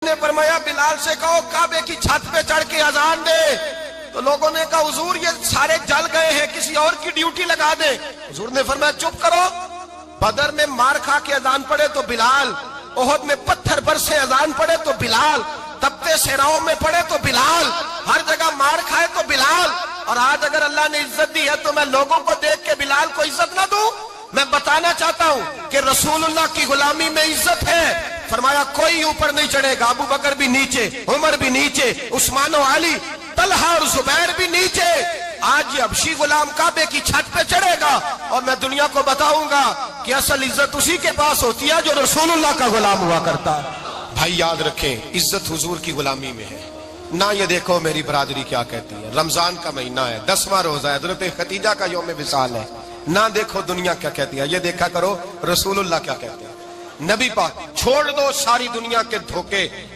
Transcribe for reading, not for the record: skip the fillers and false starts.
ने फरमाया बिलाल से कहो काबे की छत पे चढ़ के अजान दे। तो लोगों ने कहा हुजूर ये सारे जल गए हैं, किसी और की ड्यूटी लगा दे। हुजूर ने फरमाया चुप करो, बदर में मार खा के अजान पड़े तो बिलाल, ओहद में पत्थर बरसे अजान पड़े तो बिलाल, तपते सेराओं में पड़े तो बिलाल, हर जगह मार खाए तो बिलाल। और आज अगर अल्लाह ने इज्जत दी है तो मैं लोगों को देख के बिलाल को इज्जत ना दूं? मैं बताना चाहता हूं कि रसूलुल्लाह की गुलामी में इज्जत है। फरमाया कोई ऊपर नहीं चढ़ेगा, अबू बकर भी नीचे, उमर भी नीचे, उस्मान और अली, तलहा और जुबैर भी नीचे। आज ये हबशी गुलाम काबे की छत पे चढ़ेगा और मैं दुनिया को बताऊंगा कि असल इज्जत उसी के पास होती है जो रसूलुल्लाह का गुलाम हुआ करता है। भाई याद रखें, इज्जत हुजूर की गुलामी में है ना। ये देखो मेरी बरादरी क्या कहती है, रमजान का महीना है, 10वां रोजा है, हज़रत खदीजा का यौम विसाल है ना। देखो दुनिया क्या कहती है, ये देखा करो रसूलुल्लाह क्या कहते हैं। नबी पाक छोड़ दो सारी दुनिया के धोखे,